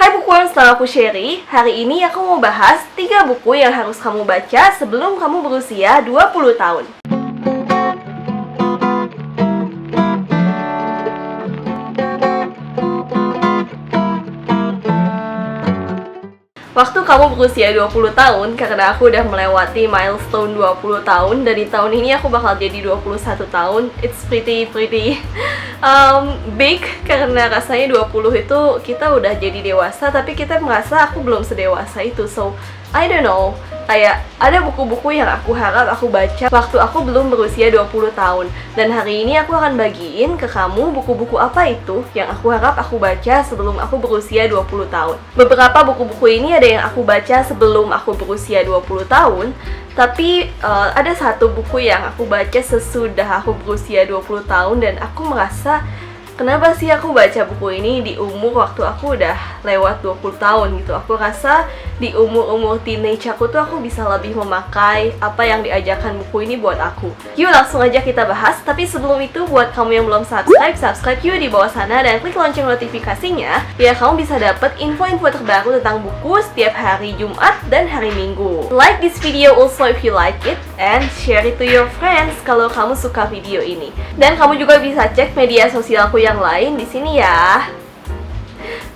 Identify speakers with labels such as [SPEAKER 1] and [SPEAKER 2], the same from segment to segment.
[SPEAKER 1] Hai Bookworms, nama aku Sherry. Hari ini aku mau bahas 3 buku yang harus kamu baca sebelum kamu berusia 20 tahun. Waktu kamu berusia 20 tahun, karena aku udah melewati milestone 20 tahun, dan di tahun ini aku bakal jadi 21 tahun. It's pretty big, karena rasanya 20 itu kita udah jadi dewasa, tapi kita merasa aku belum sedewasa itu. So, I don't know, kayak ada buku-buku yang aku harap aku baca waktu aku belum berusia 20 tahun. Dan hari ini aku akan bagiin ke kamu buku-buku apa itu yang aku harap aku baca sebelum aku berusia 20 tahun. Beberapa buku-buku ini ada yang aku baca sebelum aku berusia 20 tahun, tapi ada satu buku yang aku baca sesudah aku berusia 20 tahun dan aku merasa kenapa sih aku baca buku ini di umur waktu aku udah lewat 20 tahun gitu. Aku rasa di umur-umur teenage aku tuh aku bisa lebih memakai apa yang diajarkan buku ini buat aku. Yuk langsung aja kita bahas, tapi sebelum itu buat kamu yang belum subscribe yuk di bawah sana dan klik lonceng notifikasinya biar kamu bisa dapet info-info terbaru tentang buku setiap hari Jumat dan hari Minggu. Like this video also if you like it and share it to your friends kalau kamu suka video ini. Dan kamu juga bisa cek media sosialku yang lain di sini ya.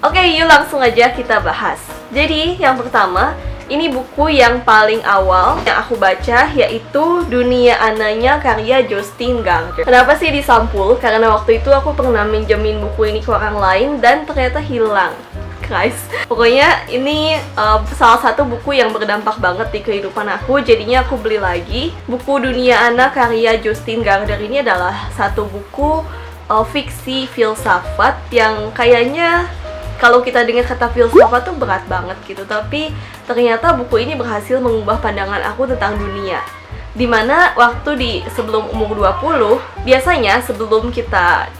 [SPEAKER 1] Oke, yuk langsung aja kita bahas. Jadi, yang pertama, ini buku yang paling awal yang aku baca, yaitu Dunia Ananya karya Jostein Gaarder. Kenapa sih disampul? Karena waktu itu aku pernah minjemin buku ini ke orang lain dan ternyata hilang. Guys, pokoknya ini salah satu buku yang berdampak banget di kehidupan aku. Jadinya aku beli lagi. Buku Dunia Ana karya Jostein Gaarder ini adalah satu buku fiksi filsafat yang kayaknya kalau kita dengar kata filsafat tuh berat banget gitu, tapi ternyata buku ini berhasil mengubah pandangan aku tentang dunia. Dimana waktu sebelum umur 20, biasanya sebelum kita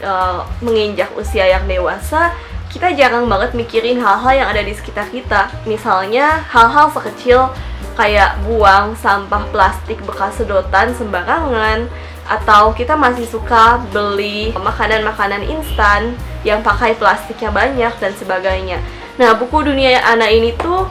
[SPEAKER 1] menginjak usia yang dewasa, kita jarang banget mikirin hal-hal yang ada di sekitar kita. Misalnya hal-hal sekecil kayak buang sampah plastik bekas sedotan sembarangan, atau kita masih suka beli makanan-makanan instan yang pakai plastiknya banyak dan sebagainya. Nah, buku Dunia Ana ini tuh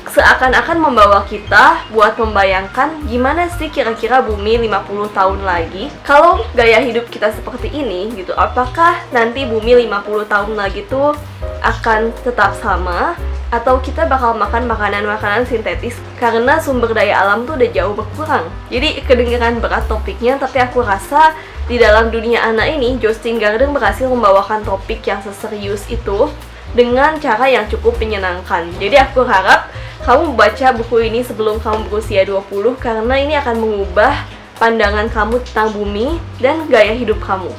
[SPEAKER 1] seakan-akan membawa kita buat membayangkan gimana sih kira-kira bumi 50 tahun lagi kalau gaya hidup kita seperti ini gitu. Apakah nanti bumi 50 tahun lagi tuh akan tetap sama atau kita bakal makan makanan-makanan sintetis karena sumber daya alam tuh udah jauh berkurang. Jadi kedengeran berat topiknya, tapi aku rasa di dalam Dunia Ana ini Jostein Gaarder berhasil membawakan topik yang seserius itu dengan cara yang cukup menyenangkan. Jadi aku harap kamu baca buku ini sebelum kamu berusia 20 karena ini akan mengubah pandangan kamu tentang bumi dan gaya hidup kamu.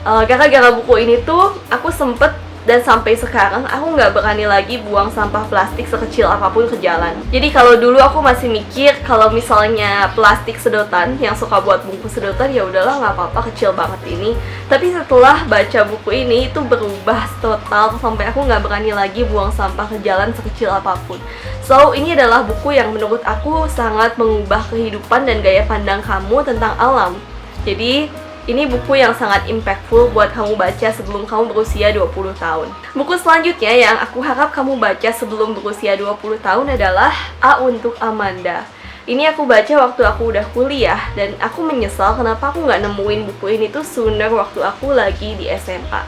[SPEAKER 1] Gara-gara buku ini tuh aku sempet dan sampai sekarang aku nggak berani lagi buang sampah plastik sekecil apapun ke jalan. Jadi kalau dulu aku masih mikir kalau misalnya plastik sedotan yang suka buat bungkus sedotan, ya udahlah nggak apa-apa, kecil banget ini. Tapi setelah baca buku ini itu berubah total sampai aku nggak berani lagi buang sampah ke jalan sekecil apapun. So ini adalah buku yang menurut aku sangat mengubah kehidupan dan gaya pandang kamu tentang alam. Jadi ini buku yang sangat impactful buat kamu baca sebelum kamu berusia 20 tahun. Buku selanjutnya yang aku harap kamu baca sebelum berusia 20 tahun adalah A Untuk Amanda. Ini aku baca waktu aku udah kuliah dan aku menyesal kenapa aku nggak nemuin buku ini tuh sooner waktu aku lagi di SMA.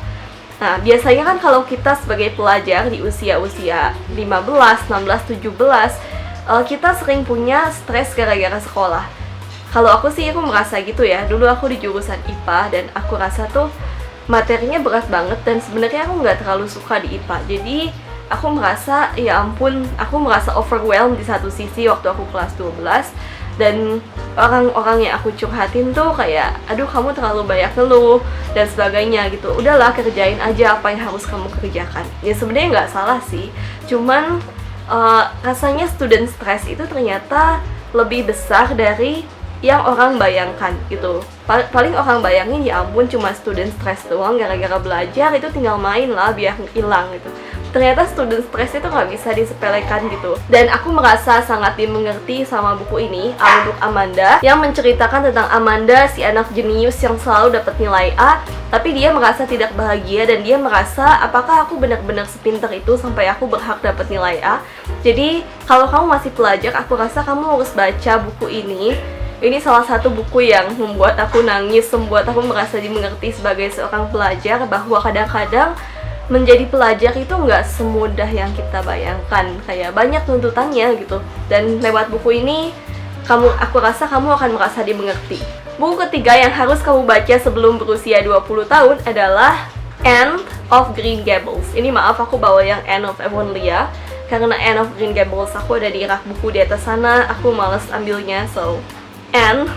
[SPEAKER 1] Nah, biasanya kan kalau kita sebagai pelajar di usia-usia 15, 16, 17, kita sering punya stres gara-gara sekolah. Kalau aku sih, aku merasa gitu ya. Dulu aku di jurusan IPA dan aku rasa tuh materinya berat banget dan sebenarnya aku nggak terlalu suka di IPA. Jadi aku merasa, ya ampun, aku merasa overwhelmed di satu sisi waktu aku kelas 12. Dan orang-orang yang aku curhatin tuh kayak, aduh kamu terlalu banyak ngeluh dan sebagainya gitu. Udahlah, kerjain aja apa yang harus kamu kerjakan. Ya sebenarnya nggak salah sih. Cuman rasanya student stress itu ternyata lebih besar dari yang orang bayangkan gitu. Paling orang bayangin ya ampun cuma student stress doang gara-gara belajar, itu tinggal main lah biar hilang gitu. ternyata student stress itu nggak bisa disepelekan gitu. Dan aku merasa sangat dimengerti sama buku ini, A Untuk Amanda, yang menceritakan tentang Amanda, si anak jenius yang selalu dapat nilai A, tapi dia merasa tidak bahagia dan dia merasa apakah aku benar-benar sepintar itu sampai aku berhak dapat nilai A. Jadi kalau kamu masih pelajar, aku rasa kamu harus baca buku ini. Ini salah satu buku yang membuat aku nangis, membuat aku merasa dimengerti sebagai seorang pelajar, bahwa kadang-kadang menjadi pelajar itu nggak semudah yang kita bayangkan, kayak banyak tuntutannya gitu. Dan lewat buku ini, aku rasa kamu akan merasa dimengerti. Buku ketiga yang harus kamu baca sebelum berusia 20 tahun adalah Anne of Green Gables. Ini maaf aku bawa yang Anne of Avonlea, karena Anne of Green Gables aku ada di rak buku di atas sana, aku males ambilnya, so Anne.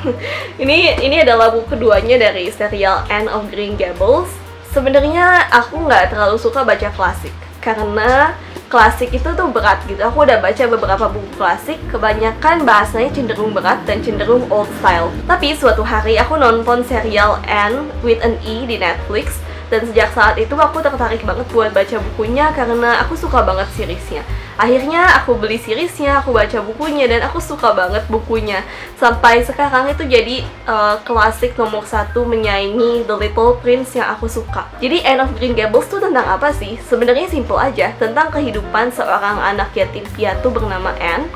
[SPEAKER 1] ini adalah buku keduanya dari serial Anne of Green Gables. Sebenarnya aku nggak terlalu suka baca klasik, karena klasik itu tuh berat gitu. Aku udah baca beberapa buku klasik, kebanyakan bahasanya cenderung berat dan cenderung old style. Tapi suatu hari aku nonton serial Anne with an E di Netflix, dan sejak saat itu aku tertarik banget buat baca bukunya karena aku suka banget seriesnya. Akhirnya aku beli seriesnya, aku baca bukunya, dan aku suka banget bukunya. Sampai sekarang itu jadi klasik nomor 1 menyaingi The Little Prince yang aku suka. Jadi Anne of Green Gables tuh tentang apa sih? Sebenarnya simple aja, tentang kehidupan seorang anak yatim piatu bernama Anne,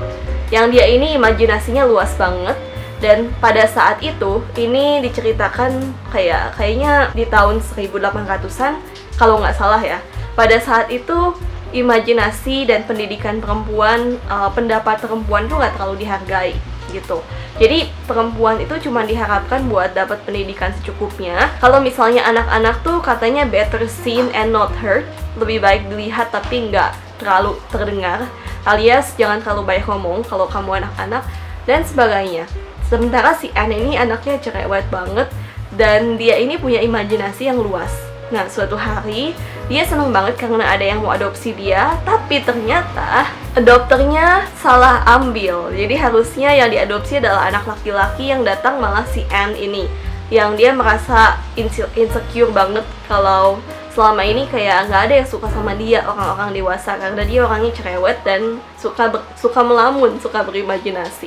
[SPEAKER 1] yang dia ini imajinasinya luas banget. Dan pada saat itu, ini diceritakan kayaknya di tahun 1800-an, kalau nggak salah ya. Pada saat itu, imajinasi dan pendidikan perempuan, pendapat perempuan tuh nggak terlalu dihargai gitu. Jadi perempuan itu cuma diharapkan buat dapat pendidikan secukupnya. Kalau misalnya anak-anak tuh katanya better seen and not heard, lebih baik dilihat tapi nggak terlalu terdengar, alias jangan terlalu banyak ngomong kalau kamu anak-anak, dan sebagainya. Sementara si Anne ini anaknya cerewet banget, dan dia ini punya imajinasi yang luas. Nah, suatu hari dia seneng banget karena ada yang mau adopsi dia, tapi ternyata adopternya salah ambil. Jadi harusnya yang diadopsi adalah anak laki-laki, yang datang malah si Anne ini, yang dia merasa insecure banget kalau selama ini kayak nggak ada yang suka sama dia, orang-orang dewasa, karena dia orangnya cerewet dan suka melamun, suka berimajinasi.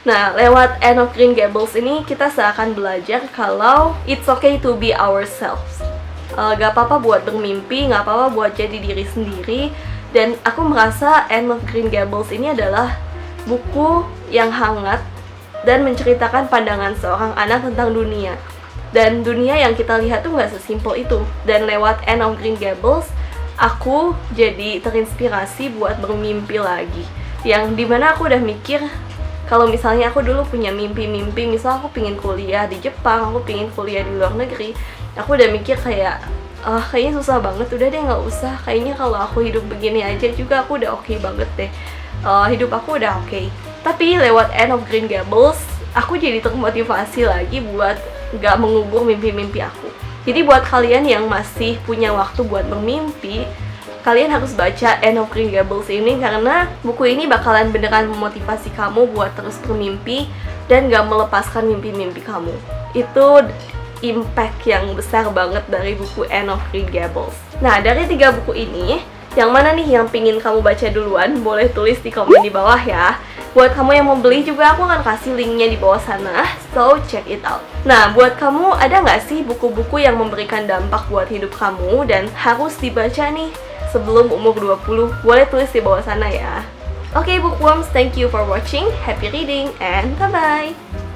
[SPEAKER 1] Nah, lewat Anne of Green Gables ini kita seakan belajar kalau it's okay to be ourselves. Gak apa-apa buat bermimpi, gak apa-apa buat jadi diri sendiri. Dan aku merasa Anne of Green Gables ini adalah buku yang hangat dan menceritakan pandangan seorang anak tentang dunia. Dan dunia yang kita lihat tuh gak sesimpel itu. Dan lewat Anne of Green Gables, aku jadi terinspirasi buat bermimpi lagi. Yang dimana aku udah mikir, kalau misalnya aku dulu punya mimpi-mimpi, misal aku pingin kuliah di Jepang, aku pingin kuliah di luar negeri, aku udah mikir kayaknya susah banget, udah deh nggak usah. Kayaknya kalau aku hidup begini aja juga aku udah oke banget deh, hidup aku udah oke. Tapi lewat Anne of Green Gables, aku jadi termotivasi lagi buat nggak mengubur mimpi-mimpi aku. Jadi buat kalian yang masih punya waktu buat bermimpi, kalian harus baca Anne of Green Gables ini, karena buku ini bakalan beneran memotivasi kamu buat terus bermimpi dan gak melepaskan mimpi-mimpi kamu. Itu impact yang besar banget dari buku Anne of Green Gables. Nah, dari 3 buku ini, yang mana nih yang pingin kamu baca duluan? Boleh tulis di komen di bawah ya. Buat kamu yang mau beli juga, aku akan kasih linknya di bawah sana, so check it out. Nah, buat kamu ada nggak sih buku-buku yang memberikan dampak buat hidup kamu dan harus dibaca nih sebelum umur 20? Boleh tulis di bawah sana ya. Oke, bookworms, thank you for watching. Happy reading and bye-bye!